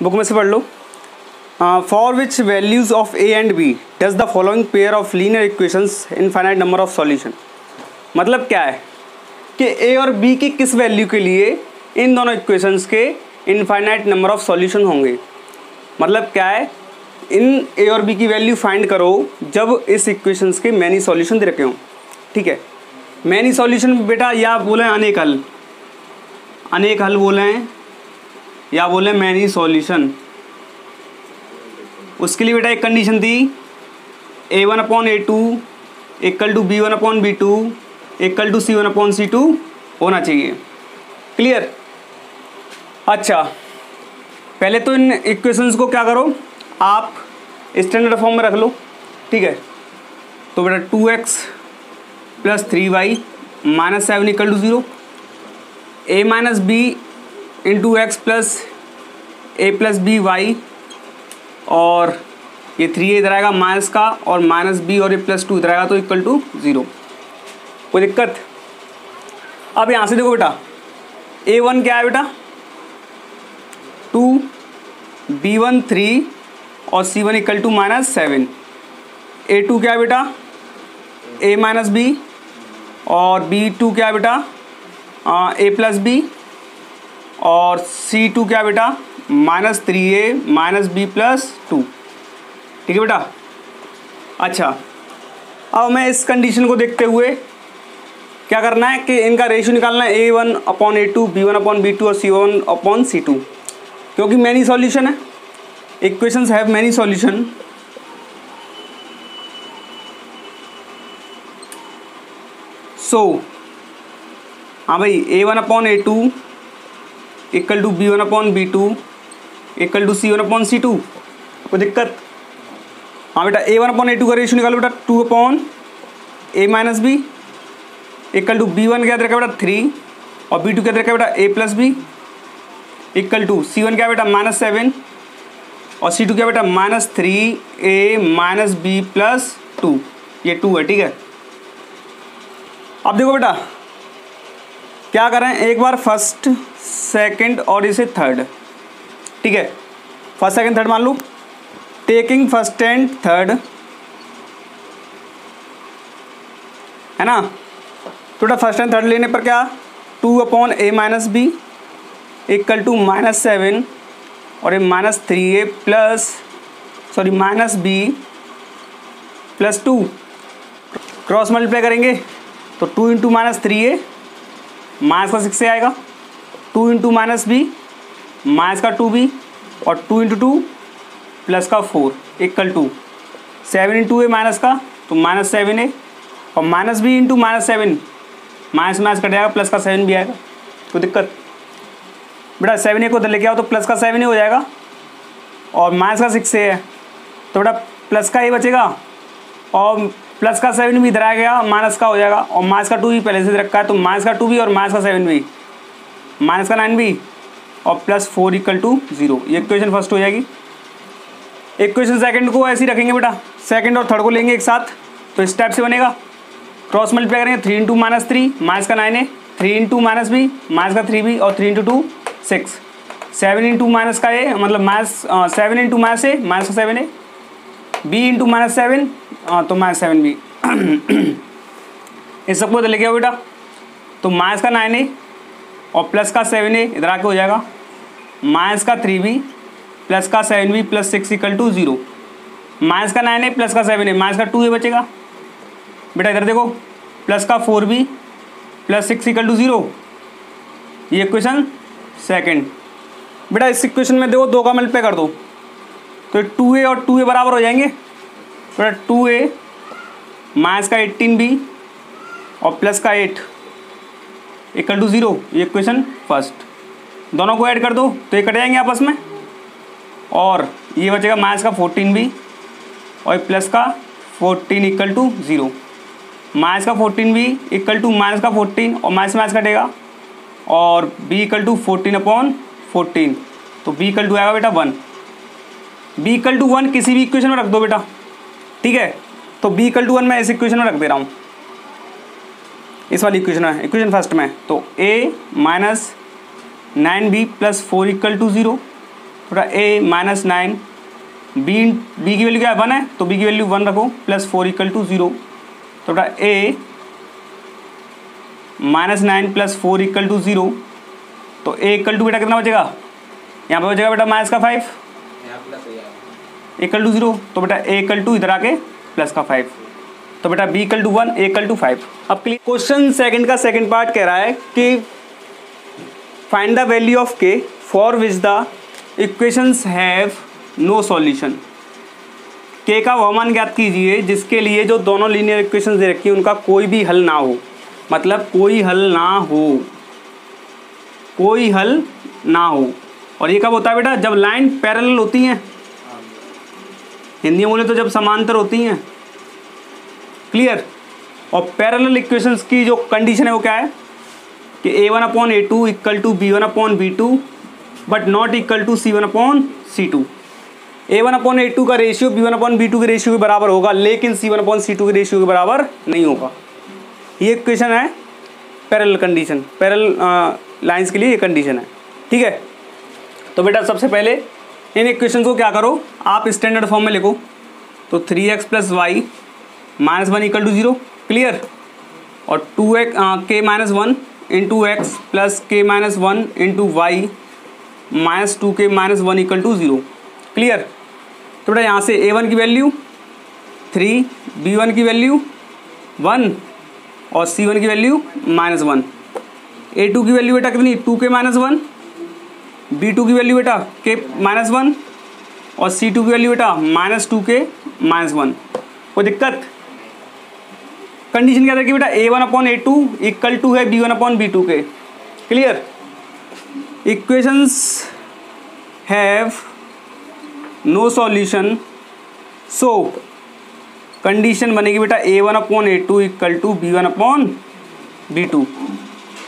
Book में से पढ़ लो। For which values of A and B does the following pair of linear equations infinite number of solution. मतलब क्या है कि ए और बी की किस वैल्यू के लिए इन दोनों इक्वेशंस के इनफाइनाइट नंबर ऑफ सॉल्यूशन होंगे। मतलब क्या है, इन ए और बी की वैल्यू फाइंड करो जब इस इक्वेशंस के मैनी सॉल्यूशन दे रखे हों। ठीक है, मैनी सॉल्यूशन बेटा या बोले अनेक हल, अनेक हल बोले या बोले मैनी सॉल्यूशन। उसके लिए बेटा एक कंडीशन थी A1/A2 equal to B1/B2 equal to C1/C2 होना चाहिए। क्लियर। अच्छा, पहले तो इन इक्वेशंस को क्या करो, आप स्टैंडर्ड फॉर्म में रख लो। ठीक है, तो बेटा 2x + 3y - 7 equal to 0, a - b into x plus a + by, और ये 3a इधर आएगा माइनस का, और -b और a + 2 इधर आएगा तो इक्वल टू 0। कोई दिक्कत। अब यहाँ से देखो बेटा, a1 क्या है बेटा 2, b1 3 और c1 इक्वल टू -7। a2 क्या है बेटा a - b, और b2 क्या है बेटा a + b, और c2 क्या है बेटा -3a - b + 2। ठीक है बेटा। अच्छा, अब मैं इस कंडीशन को देखते हुए क्या करना है कि इनका रेशियो निकालना है A1/A2 B1/B2 और C1/C2, क्योंकि मैनी सॉल्यूशन है, इक्वेशंस हैव मैनी सॉल्यूशन। सो हाँ भाई, A1/A2 equal to B1/B2 equal to C1/C2। कोई दिक्कत। हाँ बेटा, A1/A2 का रेशियो निकालो बेटा 2/A - b equal to B1 क्या रखा बेटा 3 और B2 क्या रखा बेटा a + b equal to C1 क्या बेटा -7 और C2 क्या बेटा -3a - b + 2। ये 2 है। ठीक है, अब देखो बेटा क्या करें, एक बार फर्स्ट सेकंड और इसे थर्ड। ठीक है, फर्स्ट सेकंड थर्ड मान लो, टेकिंग फर्स्ट एंड थर्ड है ना। तो बेटा फर्स्ट एंड थर्ड लेने पर क्या 2/A - b इक्वल टू -7 और ये -3a -b + 2 क्रॉस मल्टीप्लाई करेंगे तो 2 × -3a माइनस का 6 आएगा, 2 × -b माइनस का 2b और 2 × 2 प्लस का 4 इक्वल टू 7 × a माइनस का तो -7a और -b × -7 माइनस माइनस कट जाएगा, प्लस का 7 भी आएगा। कोई दिक्कत। बेटा 7a को उधर लेके आओ तो प्लस का 7a हो जाएगा, और माइनस का 6a है तो बेटा प्लस का a बचेगा, और प्लस का 7 भी इधर आ गया, माइनस का हो जाएगा, और माइनस का 2 भी पहले से रखा है तो माइनस का 2 भी और माइनस का 7 भी, माइनस का 9 भी और +4 इक्वल टू 0। ये इक्वेशन फर्स्ट हो जाएगी। इक्वेशन सेकंड को ऐसे ही रखेंगे बेटा, सेकंड और थर्ड को लेंगे एक साथ तो इस टाइप से बनेगा, क्रॉस मल्टीप्लाई करेंगे 3 × -3 माइनस का 9a, 3 × -b माइनस का 3b और 3 × 2 6, 7 × माइनस का a मतलब -7 × -a माइनस का 7a, b × -7 तो -7b। इस सबको इधर लेके आओ बेटा, तो माइनस का 9a और प्लस का 7a इधर आके हो जाएगा, माइनस का 3b प्लस का 7b + 6 इक्वल टू 0, माइनस का 9a प्लस का 7a माइनस का 2a बचेगा। बेटा इधर देखो, प्लस का 4b + 6 इक्वल टू 0। ये इक्वेशन सेकंड। बेटा इस इक्वेशन में देखो 2 का मल्टीप्लाई कर दो तो 2a और 2a बराबर हो जाएंगे। बेटा 2a माइनस का 18b और प्लस का 8 इक्वल टू 0। ये इक्वेशन फर्स्ट। दोनों को ऐड कर दो तो ये कट जाएंगे आपस में, और ये बचेगा माइनस का 14b और प्लस का 14 इक्वल टू 0। माइनस का 14b इक्वल टू माइनस का 14 और माइनस माइनस कटेगा, और b इक्वल टू 14/14 तो b इक्वल टू आएगा बेटा 1। b इक्वल टू 1 किसी भी इक्वेशन में रख दो बेटा। ठीक है, तो b इक्वल टू 1 मैं इस इक्वेशन में रख दे रहा हूँ, इस वाली इक्वेशन में, इक्वेशन फर्स्ट में। तो a - 9b + 4 इक्वल टू 0 थोड़ा a -9, बी की वैल्यू क्या है 1 है, तो बी की वैल्यू 1 रखो, प्लस 4 = 0, थोड़ा a -9 + 4 = 0, तो a = बेटा कितना बचेगा, यहाँ पे बचेगा बेटा -5 = 0, तो बेटा a = इधर आके +5, तो बेटा b = 1, a = 5। अब क्वेश्चन सेकंड का सेकंड पार्ट कह रहा है कि find the value of k for which the equations have no solution. k का वह मान ज्ञात कीजिए जिसके लिए जो दोनों लीनियर इक्वेशंस दे रखी है उनका कोई भी हल ना हो, मतलब कोई हल ना हो, कोई हल ना हो। और ये कब होता है बेटा, जब लाइन पैरेलल होती हैं, हिंदी में बोले तो जब समांतर होती हैं। क्लियर। और पैरेलल इक्वेशंस की जो कंडीशन है वो क्या है कि a1/a2 = b1/b2 but not equal to c1/c2। a1/a2 का रेशियो b1/b2 के रेशियो के बराबर होगा, लेकिन c1/c2 के रेशियो के बराबर नहीं होगा। ये इक्वेशन है पैरेलल कंडीशन, पैरेलल लाइंस के लिए ये कंडीशन है। ठीक है, तो बेटा सबसे पहले इन इक्वेशन को क्या करो, आप स्टैंडर्ड फॉर्म में लिखो, तो 3x + y -1 = 0। क्लियर। और 2x k - 1 × x + k - 1 × y -2k - 1 = 0। Clear. तो बेटा यहाँ से a1 की वैल्यू 3, b1 की वैल्यू 1 और c1 की वैल्यू -1। a2 की वैल्यू बेटा कितनी 2k - 1, b2 की वैल्यू बेटा k - 1 और c2 की वैल्यू बेटा -2k - 1। कोई दिक्कत। कंडीशन क्या देखिए बेटा a1/a2 = है b1/b2 के। Clear. Equations have no solution, so condition बनेगी बेटा a1/a2 = b1/b2।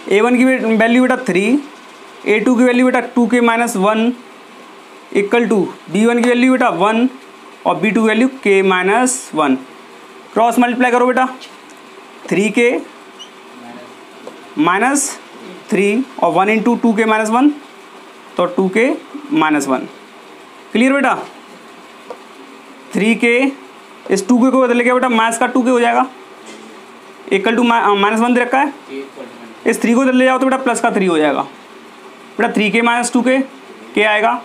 a1 की वैल्यू बेटा 3, a2 की वैल्यू बेटा 2k - 1 = b1 की वैल्यू बेटा 1 और b2 की वैल्यू k - 1। क्रॉस मल्टीप्लाई करो बेटा, 3k - 3 और 1 × 2k - 1 तो 2k - 1। क्लियर बेटा। 3k इस 2k को बदल के बेटा माइनस का 2k हो जाएगा, = -1 दे रखा है, इस 3 को इधर ले जाओ तो बेटा +3 हो जाएगा। बेटा 3k - 2k k आएगा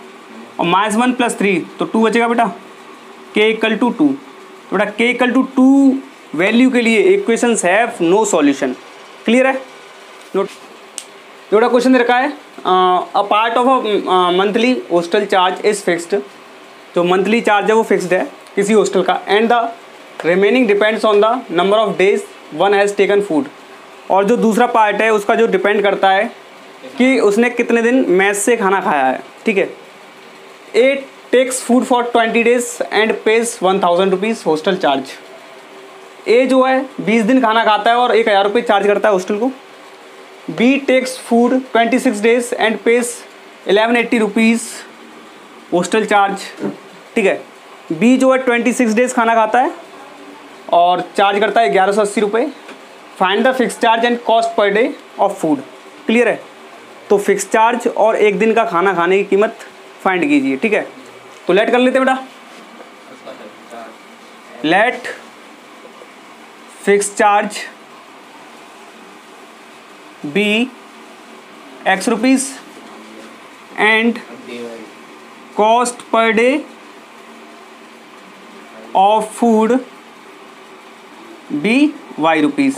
और -1 + 3 तो 2 बचेगा बेटा, k = 2। तो बेटा k = 2 वैल्यू के लिए equations have no solution. Clear है। नोट बेटा क्वेश्चन दे रखा है a part of a monthly hostel charge is fixed. जो मंथली चार्ज है वो फिक्स्ड है किसी हॉस्टल का, and the remaining depends on the number of days one has taken food. और जो दूसरा पार्ट है उसका जो डिपेंड करता है कि उसने कितने दिन मेस से खाना खाया है। ठीक है। A takes food for 20 days and pays 1000 rupees hostel charge. A जो है 20 दिन खाना खाता है और 1000 रुपये चार्ज करता है हॉस्टल को। B takes food 26 days and pays 1180 rupees hostel charge. ठीक है। बी जो है 26 days खाना खाता है और चार्ज करता है 1180 रुपये। Find the fix charge and cost per day of food. Clear है। तो फिक्स चार्ज और एक दिन का खाना खाने की कीमत फाइंड कीजिए। ठीक है। तो लेट कर लेते हैं बेटा, let fix charge be x rupees and cost per day of food be y rupees.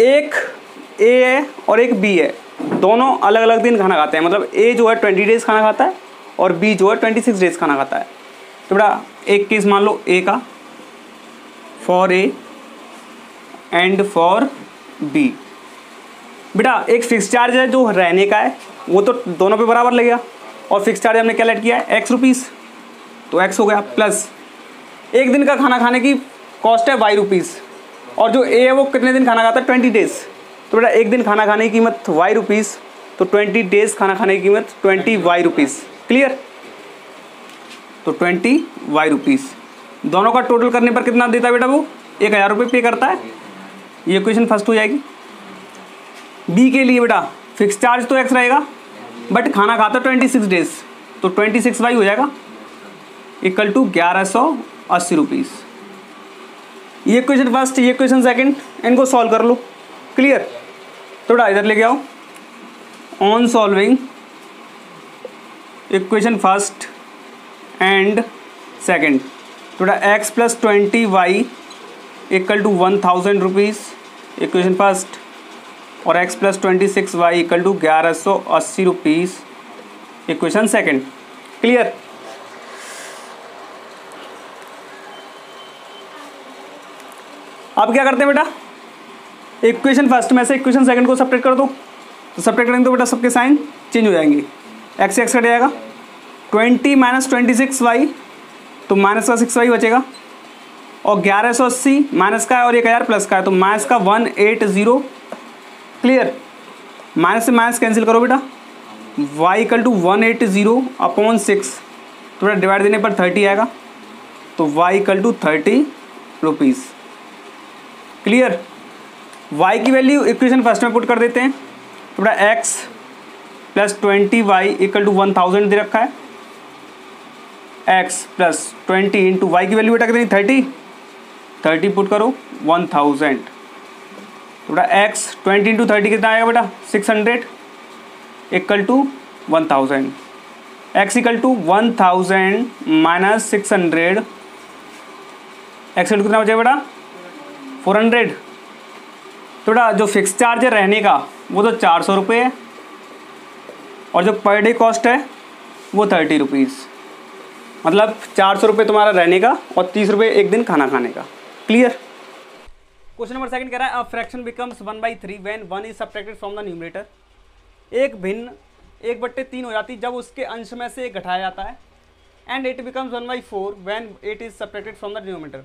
एक ए है और एक बी है, दोनों अलग अलग दिन खाना खाते हैं। मतलब ए जो है 20 days खाना खाता है और बी जो है 26 days खाना खाता है। तो बेटा एक केस मान लो ए का, for A and for B. बेटा एक फिक्स चार्ज है जो रहने का है, वो तो दोनों पे बराबर लगेगा, और फिक्स चार्ज हमने क्या लेट किया है x रुपीज़, तो x हो गया, प्लस एक दिन का खाना खाने की कॉस्ट है y रुपीज़, और जो ए है वो कितने दिन खाना खाता है 20 days। तो बेटा एक दिन खाना खाने की कीमत y रुपीज़, तो 20 days खाना खाने की कीमत 20 y रुपीज़। क्लियर। तो 20 y रुपीज़ दोनों का टोटल करने पर कितना देता है बेटा, वो 1000 रुपये पे करता है। ये इक्वेशन फर्स्ट हो जाएगी। बी के लिए बेटा फिक्स चार्ज तो x रहेगा, बट खाना खाता 26 डेज, तो 26y हो जाएगा इक्वल टू 1180 रुपीज़। ये क्वेश्चन फर्स्ट, ये क्वेश्चन सेकंड, इनको सॉल्व कर लो। क्लियर? थोड़ा इधर लेके आओ। On solving equation first and second, थोड़ा x plus 20y equal to 1000 rupees equation first, और x plus 26y equal to 1180 rupees equation second. Clear? अब क्या करते हैं बेटा, इक्वेशन फर्स्ट में से इक्वेशन सेकंड को सब्ट्रैक्ट कर दो, तो सब्ट्रैक्ट करेंगे तो बेटा सबके साइन चेंज हो जाएंगे। x से x कट जाएगा, 20 माइनस 26y तो माइनस का 6y बचेगा, और 1180 माइनस का है और 1000 प्लस का है तो माइनस का 180। क्लियर? माइनस से माइनस कैंसिल करो बेटा, y इक्वल टू 180 अपॉन 6, तो बेटा डिवाइड देने पर 30 आएगा, तो y equal to 30 rupees. Clear? y की वैल्यू इक्वेशन फर्स्ट में पुट कर देते हैं, तो बेटा x plus 20y equal to 1000 दे रखा है, x प्लस 20 इंटू वाई की वैल्यू बेटा कितनी 30 पुट करो 1000, तो बेटा x 20 इंटू 30 कितना आएगा बेटा 600 equal to 1000, x equal to 1000 minus 600, x कितना बचेगा बेटा 400। तो बेटा जो फिक्स चार्ज है रहने का वो तो 400 रुपये है, और जो पर डे कॉस्ट है वो 30 रुपीज़, मतलब 400 रुपये तुम्हारा रहने का और 30 रुपये एक दिन खाना खाने का। क्लियर? क्वेश्चन नंबर सेकंड कह रहा है a fraction becomes 1/3 when 1 is subtracted from the numerator. एक भिन्न 1/3 हो जाती जब उसके अंश में से एक घटाया जाता है, and it becomes 1/4 when 8 is subtracted from the denominator.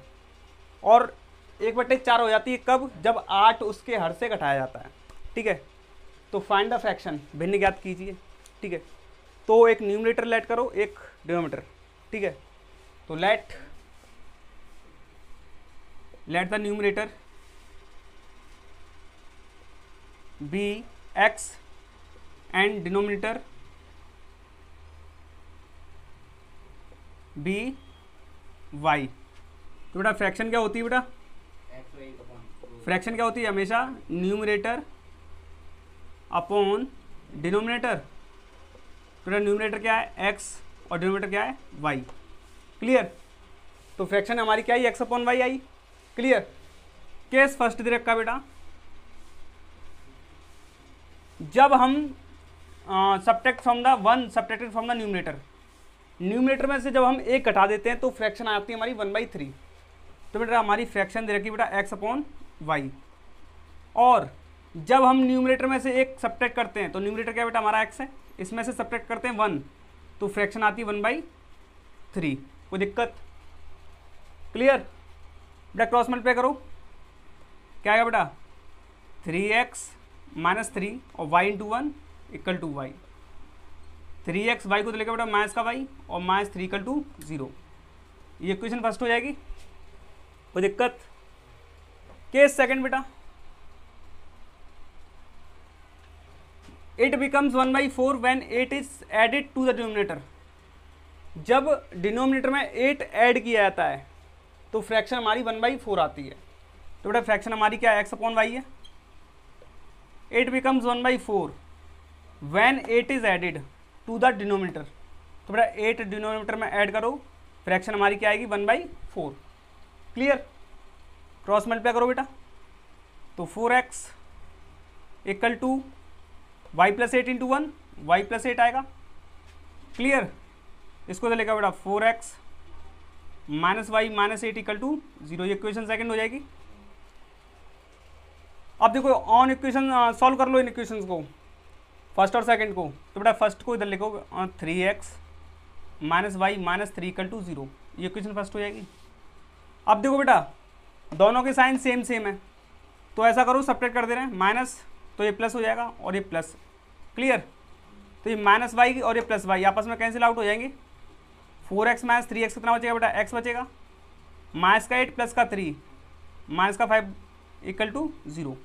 और 1/4 हो जाती है कब, जब 8 उसके हर से घटाया जाता है। ठीक है, तो फाइंड द फ्रैक्शन, भिन्न ज्ञात कीजिए। ठीक है, तो एक न्यूमरेटर लेट करो, एक डिनोमिनेटर। ठीक है, तो let the numerator be x and denominator be y। तो बेटा फ्रैक्शन क्या होती है बेटा, फ्रैक्शन क्या होती है हमेशा न्यूमरेटर अपॉन डिनोमिनेटर। तो बेटा न्यूमरेटर क्या है x और डिनोमिनेटर क्या है y। क्लियर? तो फ्रैक्शन हमारी क्या आई x upon Y I. Clear? Case first they रखा बेटा, जब हम subtract from the one subtracted from the numerator में से जब हम एक घटा देते हैं तो फ्रैक्शन आती है हमारी 1/3। तो बेटा हमारी फ्रैक्शन दे रखी बेटा x अपॉन वाई, और जब हम न्यूमरेटर में से एक सब्ट्रैक्ट करते हैं तो न्यूमरेटर क्या बेटा हमारा x है, इसमें से सब्ट्रैक्ट करते हैं 1 तो फ्रैक्शन आती है 1/3। कोई दिक्कत? क्लियर? बेटा क्रॉस मल्टीप्लाई करो, क्या आएगा बेटा 3x माइनस 3 और y into 1 equal to y. 3x y को तो लेकर बेटा माइनस का y और माइनस 3 इक्वल टू 0। ये इक्वेशन फर्स्ट हो जाएगी। कोई दिक्कत? केस सेकंड बेटा, it becomes 1/4 when 8 is added to the denominator. जब डिनोमिनेटर में 8 ऐड किया जाता है तो फ्रैक्शन हमारी 1/4 आती है। तो बेटा फ्रैक्शन हमारी क्या है x अपॉन वाई है। It becomes 1/4 when 8 is added to the denominator. तो बेटा 8 डिनोमिनेटर में ऐड करो, फ्रैक्शन हमारी क्या आएगी 1/4। क्लियर? क्रॉस मल्टीप्लाई करो बेटा, तो 4x equal to y plus 8 into 1 y plus 8 आएगा। क्लियर? इसको तो लेकर बेटा 4x minus y minus 8 equal to 0। ये इक्वेशन सेकंड हो जाएगी। अब देखो ऑन इक्वेशन सॉल्व कर लो इन इक्वेशंस को, फर्स्ट और सेकंड को। तो बेटा फर्स्ट को इधर लिखो 3x minus y minus 3 equal to 0। ये इक्वेशन फर्स्ट हो जाएगी। अब देखो बेटा दोनों के साइन सेम है, तो ऐसा करो सब्ट्रैक्ट कर दे रहे हैं, माइनस तो ये प्लस हो जाएगा और ये प्लस। क्लियर? तो ये माइनस वाई और ये प्लस वाई आपस में कैंसिल आउट हो जाएंगे। 4x माइनस 3x कितना बचेगा बेटा x बचेगा, माइनस का 8 प्लस का 3 माइनस का 5 इक्वल टू 0।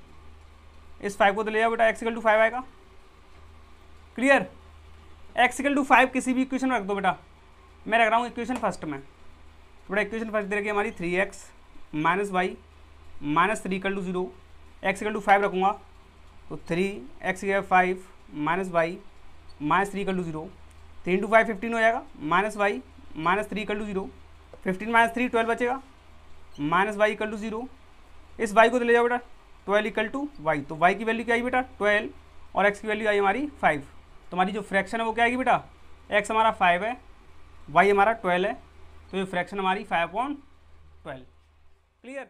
इस 5 को तो ले जाओ बेटा x इक्वल टू 5 आएगा। क्लियर? एक्स इक्वल टू 5 किसी भी इक्वेशन में रख दो बेटा, मैं रख रहा हूँ इक्वेशन फर्स्ट में। तो बेटा इक्वेशन फर्स्ट दे रखी है हमारी 3x minus y minus 3 equal to 0, x equal to 5 रखूँगा तो 3x 5 minus y minus 3 equal to 0, 3 into 5 15 हो जाएगा, minus y minus 3 equal to 0, 15 minus 3 12 बचेगा, माइनस वाई इक्वल टू 0, इस वाई को तो ले जाओ बेटा 12 इक्वल टू वाई, तो वाई की वैल्यू क्या आई बेटा 12 और एक्स की वैल्यू आई हमारी 5। तो हमारी जो फ्रैक्शन है वो क्या आएगी बेटा, एक्स हमारा 5 है, वाई हमारा 12 है, तो ये फ्रैक्शन हमारी 5/12। क्लियर।